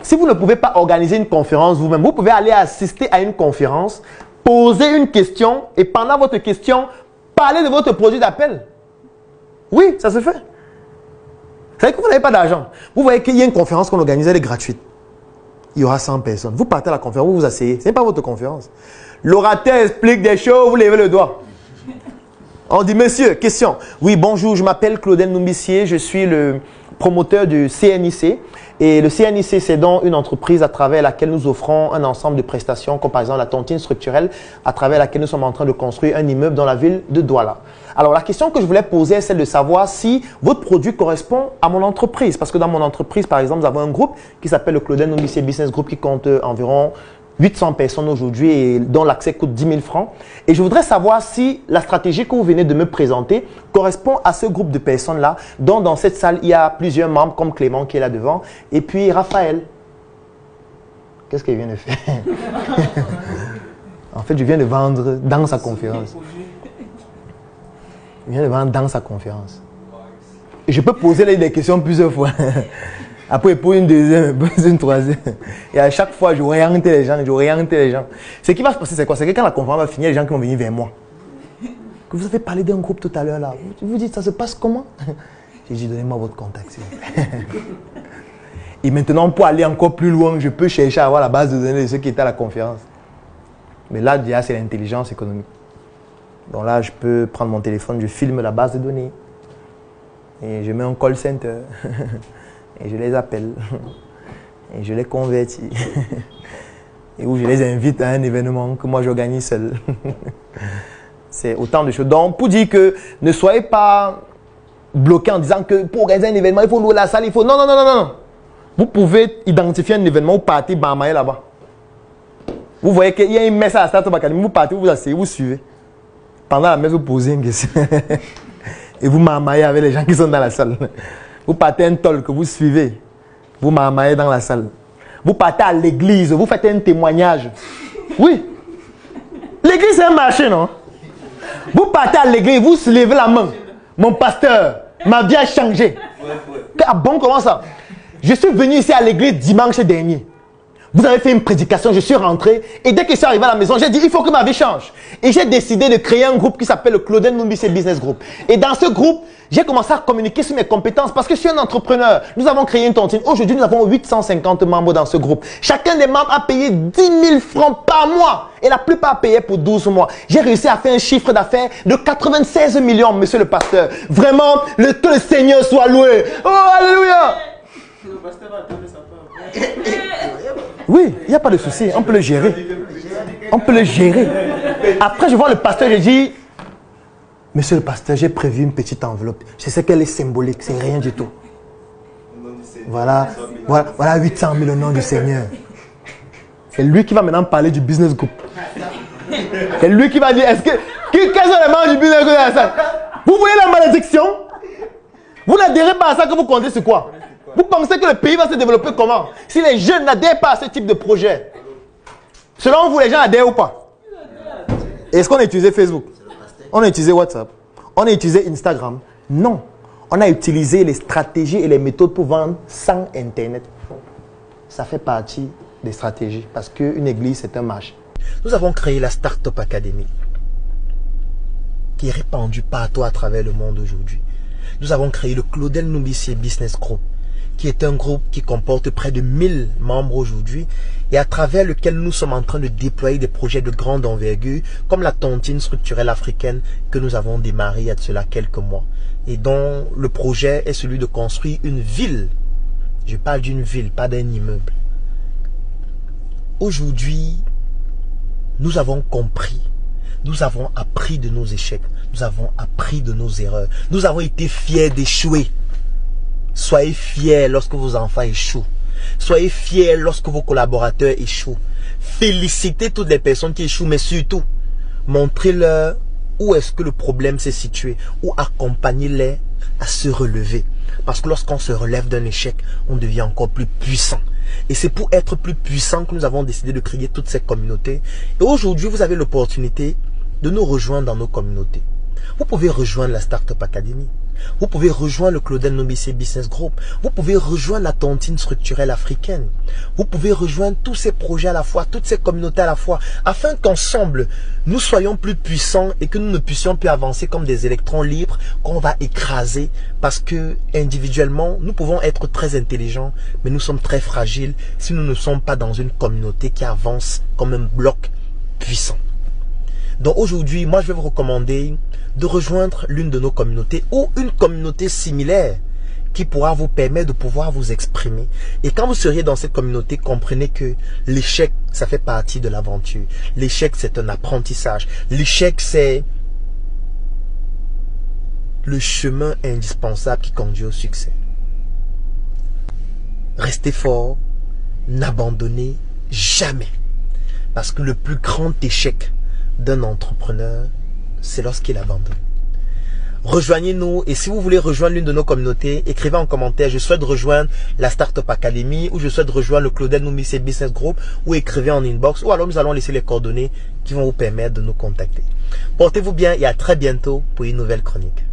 Si vous ne pouvez pas organiser une conférence vous-même, vous pouvez aller assister à une conférence, poser une question et pendant votre question, parler de votre produit d'appel. Oui, ça se fait. Vous savez que vous n'avez pas d'argent. Vous voyez qu'il y a une conférence qu'on organise, elle est gratuite. Il y aura 100 personnes. Vous partez à la conférence, vous vous asseyez. Ce n'est pas votre conférence. L'orateur explique des choses, vous levez le doigt. On dit, monsieur, question. Oui, bonjour, je m'appelle Claudel Numbissier, je suis le promoteur du CNIC. Et le CNIC, c'est donc une entreprise à travers laquelle nous offrons un ensemble de prestations, comme par exemple la tontine structurelle, à travers laquelle nous sommes en train de construire un immeuble dans la ville de Douala. Alors, la question que je voulais poser est celle de savoir si votre produit correspond à mon entreprise. Parce que dans mon entreprise, par exemple, nous avons un groupe qui s'appelle le Claudel Numbissier Business Group qui compte environ 800 personnes aujourd'hui et dont l'accès coûte 10 000 francs. Et je voudrais savoir si la stratégie que vous venez de me présenter correspond à ce groupe de personnes-là, dont dans cette salle, il y a plusieurs membres comme Clément qui est là devant et puis Raphaël. Qu'est-ce qu'il vient de faire? En fait, je viens de vendre dans sa conférence. Je viens de vendre dans sa conférence. Et je peux poser des questions plusieurs fois. Après, pour une deuxième, pour une troisième. Et à chaque fois, je oriente les gens, Ce qui va se passer, c'est quoi? C'est que quand la conférence va finir, les gens qui vont venir vers moi. Que vous avez parlé d'un groupe tout à l'heure là. Vous dites, ça se passe comment? J'ai dit, donnez-moi votre contact. Et maintenant, pour aller encore plus loin, je peux chercher à avoir la base de données de ceux qui étaient à la conférence. Mais là, déjà, c'est l'intelligence économique. Donc là, je peux prendre mon téléphone, je filme la base de données. Et je mets un call center. Et je les appelle. Et je les convertis. Et où je les invite à un événement que moi j'organise seul. C'est autant de choses. Donc, pour dire que ne soyez pas bloqués en disant que pour organiser un événement, il faut louer la salle, il faut... Non, non, non, non, non. Vous pouvez identifier un événement, vous partez, bamailler là-bas. Vous voyez qu'il y a une messe à la Start-up Academy, vous partez, vous vous asseyez, vous suivez. Pendant la messe, vous posez une question. Et vous marmaillez avec les gens qui sont dans la salle. Vous partez un talk que vous suivez. Vous marmaillez dans la salle. Vous partez à l'église, vous faites un témoignage. Oui. L'église, c'est un marché, non? Vous partez à l'église, vous levez la main. Mon pasteur, ma vie a changé. Ah bon, comment ça? Je suis venu ici à l'église dimanche dernier. Vous avez fait une prédication, je suis rentré. Et dès que je suis arrivé à la maison, j'ai dit, il faut que ma vie change. Et j'ai décidé de créer un groupe qui s'appelle le Claudel Numbissier Business Group. Et dans ce groupe, j'ai commencé à communiquer sur mes compétences parce que je suis un entrepreneur. Nous avons créé une tontine. Aujourd'hui, nous avons 850 membres dans ce groupe. Chacun des membres a payé 10 000 francs par mois. Et la plupart payaient pour 12 mois. J'ai réussi à faire un chiffre d'affaires de 96 millions, monsieur le pasteur. Vraiment, que le Seigneur soit loué. Oh, alléluia! Le pasteur va attendre sa part. Oui, il n'y a pas de souci, on peut le gérer. On peut le gérer. Après, je vois le pasteur, je dis, monsieur le pasteur, j'ai prévu une petite enveloppe. Je sais qu'elle est symbolique, c'est rien du tout. Voilà 800 000 au nom du Seigneur. C'est lui qui va maintenant parler du business group. C'est lui qui va dire, quels sont les membres du business group dans la salle? Vous voyez la malédiction? Vous n'adhérez pas à ça que vous comptez sur quoi? Vous pensez que le pays va se développer comment? Si les jeunes n'adhèrent pas à ce type de projet. Selon vous, les gens adhèrent ou pas? Est-ce qu'on a utilisé Facebook? On a utilisé WhatsApp? On a utilisé Instagram? Non. On a utilisé les stratégies et les méthodes pour vendre sans Internet. Ça fait partie des stratégies parce qu'une église, c'est un marché. Nous avons créé la Start-up Academy qui est répandue partout à travers le monde aujourd'hui. Nous avons créé le Claudel Numbissier Business Group, qui est un groupe qui comporte près de 1000 membres aujourd'hui et à travers lequel nous sommes en train de déployer des projets de grande envergure comme la tontine structurelle africaine que nous avons démarré il y a de cela quelques mois et dont le projet est celui de construire une ville. Je parle d'une ville, pas d'un immeuble. Aujourd'hui, nous avons compris, nous avons appris de nos échecs, nous avons appris de nos erreurs, nous avons été fiers d'échouer. Soyez fiers lorsque vos enfants échouent. Soyez fiers lorsque vos collaborateurs échouent. Félicitez toutes les personnes qui échouent, mais surtout, montrez-leur où est-ce que le problème s'est situé, ou accompagnez-les à se relever. Parce que lorsqu'on se relève d'un échec, on devient encore plus puissant. Et c'est pour être plus puissant que nous avons décidé de créer toutes ces communautés. Et aujourd'hui, vous avez l'opportunité de nous rejoindre dans nos communautés. Vous pouvez rejoindre la Start-up Academy. Vous pouvez rejoindre le Claudel Nobissé Business Group. Vous pouvez rejoindre la tontine structurelle africaine. Vous pouvez rejoindre tous ces projets à la fois, toutes ces communautés à la fois, afin qu'ensemble, nous soyons plus puissants et que nous ne puissions plus avancer comme des électrons libres qu'on va écraser parce que individuellement, nous pouvons être très intelligents, mais nous sommes très fragiles si nous ne sommes pas dans une communauté qui avance comme un bloc puissant. Donc aujourd'hui, moi je vais vous recommander de rejoindre l'une de nos communautés ou une communauté similaire qui pourra vous permettre de pouvoir vous exprimer. Et quand vous seriez dans cette communauté, comprenez que l'échec, ça fait partie de l'aventure. L'échec, c'est un apprentissage. L'échec, c'est le chemin indispensable qui conduit au succès. Restez fort, n'abandonnez jamais. Parce que le plus grand échec d'un entrepreneur, c'est lorsqu'il abandonne. Rejoignez-nous et si vous voulez rejoindre l'une de nos communautés, écrivez en commentaire, je souhaite rejoindre la Startup Academy ou je souhaite rejoindre le Claudel Nobissé Business Group ou écrivez en inbox ou alors nous allons laisser les coordonnées qui vont vous permettre de nous contacter. Portez-vous bien et à très bientôt pour une nouvelle chronique.